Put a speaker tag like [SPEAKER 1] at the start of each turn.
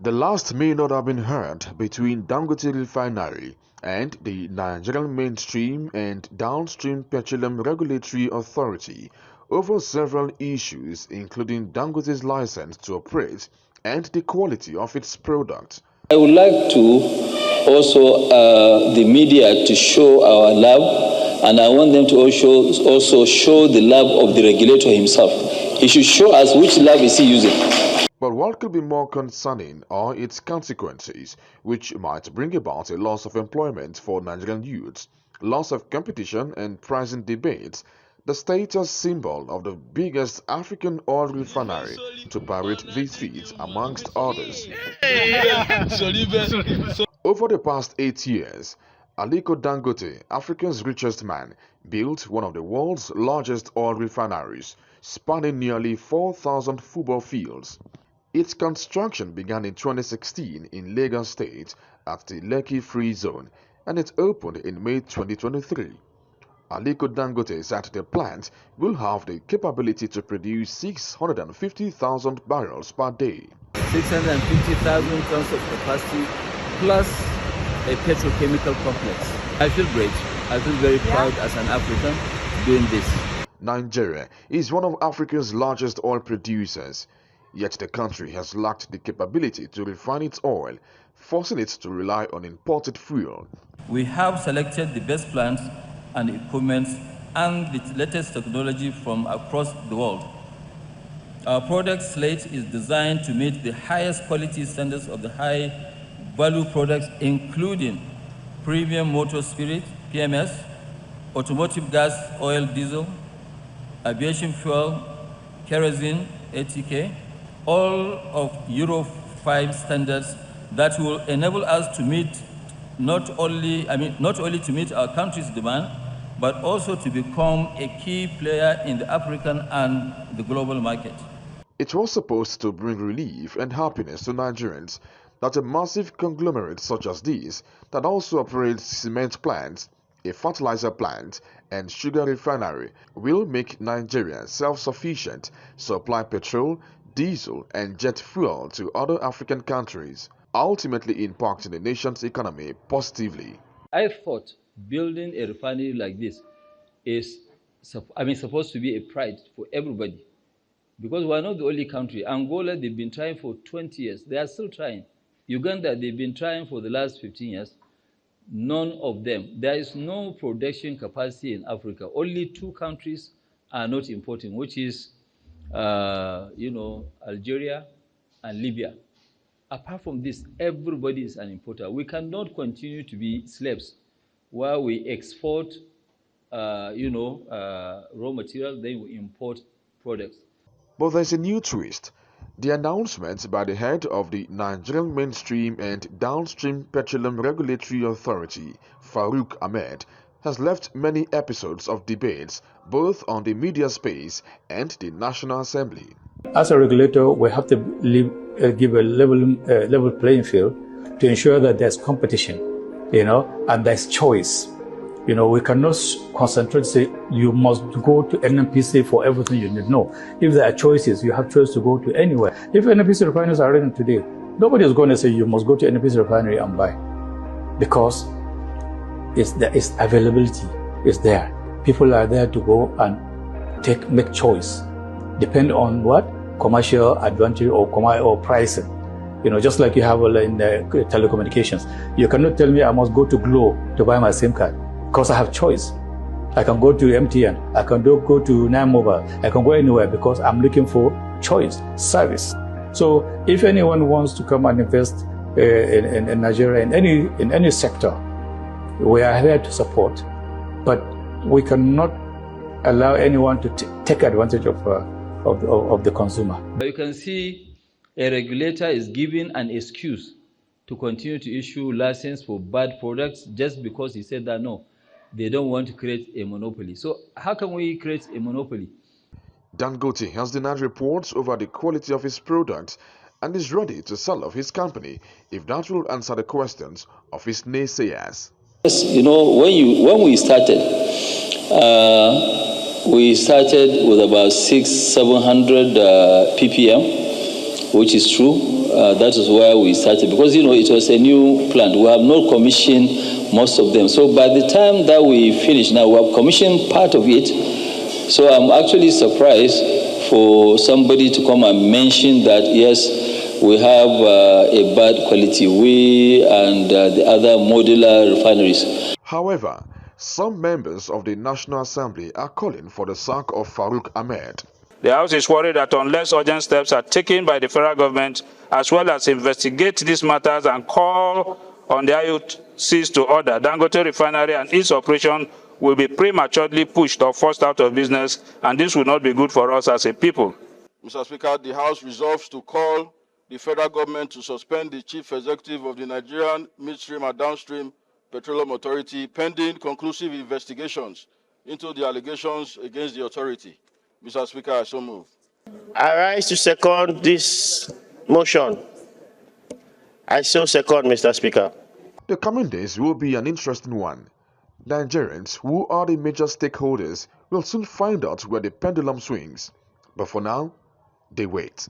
[SPEAKER 1] The last may not have been heard between Dangote Refinery and the Nigerian Mainstream and Downstream Petroleum Regulatory Authority over several issues including Dangote's license to operate and the quality of its product.
[SPEAKER 2] I would like to also the media to show our love, and I want them to also show the love of the regulator himself. He should show us which love is he using.
[SPEAKER 1] But what could be more concerning are its consequences, which might bring about a loss of employment for Nigerian youths, loss of competition and pricing debates, the status symbol of the biggest African oil refinery to parade these feats amongst others. Over the past 8 years, Aliko Dangote, Africa's richest man, built one of the world's largest oil refineries, spanning nearly 4,000 football fields. Its construction began in 2016 in Lagos State at the Lekki Free Zone, and it opened in May 2023. Aliko Dangote said the plant will have the capability to produce 650,000 barrels per day.
[SPEAKER 3] 650,000 tons of capacity plus a petrochemical complex. I feel great. I feel very proud as an African doing this.
[SPEAKER 1] Nigeria is one of Africa's largest oil producers. Yet the country has lacked the capability to refine its oil, forcing it to rely on imported fuel.
[SPEAKER 3] We have selected the best plants and equipment and the latest technology from across the world. Our product slate is designed to meet the highest quality standards of the high-value products, including premium motor spirit, PMS, automotive gas, oil, diesel, aviation fuel, kerosene, ATK, all of Euro 5 standards that will enable us to meet not only to meet our country's demand, but also to become a key player in the African and the global market.
[SPEAKER 1] It was supposed to bring relief and happiness to Nigerians that a massive conglomerate such as this, that also operates cement plants, a fertilizer plant, and sugar refinery, will make Nigeria self-sufficient, supply petrol, diesel and jet fuel to other African countries, ultimately impacting the nation's economy positively.
[SPEAKER 3] I thought building a refinery like this is supposed to be a pride for everybody, because we are not the only country. Angola, they've been trying for 20 years. They are still trying. Uganda, they've been trying for the last 15 years. None of them. There is no production capacity in Africa. Only 2 countries are not importing, which is Algeria and Libya. Apart from this, everybody is an importer. We cannot continue to be slaves while we export, raw material, then we import products.
[SPEAKER 1] But there's a new twist. The announcement by the head of the Nigerian Mainstream and Downstream Petroleum Regulatory Authority, Farouk Ahmed, has left many episodes of debates both on the media space and the National Assembly.
[SPEAKER 4] As a regulator, we have to give a level playing field to ensure that there's competition, and there's choice. We cannot concentrate, say, you must go to NNPC for everything you need. No. If there are choices, you have choice to go to anywhere. If NNPC refineries are ready today, nobody is going to say you must go to NNPC refinery and buy, because it's availability is there. People are there to go and make choice, depend on what commercial advantage or pricing. Just like you have in telecommunications. You cannot tell me I must go to Glo to buy my SIM card, because I have choice. I can go to MTN, I can go to Nine Mobile, I can go anywhere because I'm looking for choice, service. So if anyone wants to come and invest in Nigeria in any sector, we are here to support, but we cannot allow anyone to take advantage of the consumer.
[SPEAKER 3] You can see a regulator is giving an excuse to continue to issue license for bad products just because he said that no, they don't want to create a monopoly. So how can we create a monopoly?
[SPEAKER 1] Dangote has denied reports over the quality of his product and is ready to sell off his company if that will answer the questions of his naysayers.
[SPEAKER 2] Yes, when we started with about 600-700 ppm. which is true. That is where we started, because, it was a new plant. We have not commissioned most of them. So by the time that we finish now, we have commissioned part of it. So I'm actually surprised for somebody to come and mention that, yes, we have a bad quality, we and the other modular refineries.
[SPEAKER 1] However, some members of the National Assembly are calling for the sack of Farouk Ahmed.
[SPEAKER 5] The House is worried that unless urgent steps are taken by the federal government, as well as investigate these matters and call on the IOCs to order, Dangote Refinery and its operation will be prematurely pushed or forced out of business, and this will not be good for us as a people.
[SPEAKER 6] Mr. Speaker, the House resolves to call the federal government to suspend the chief executive of the Nigerian Midstream and Downstream Petroleum Authority pending conclusive investigations into the allegations against the authority. Mr. Speaker, I so move.
[SPEAKER 7] I rise to second this motion. I so second, Mr. Speaker.
[SPEAKER 1] The coming days will be an interesting one. Nigerians, who are the major stakeholders, will soon find out where the pendulum swings. But for now, they wait.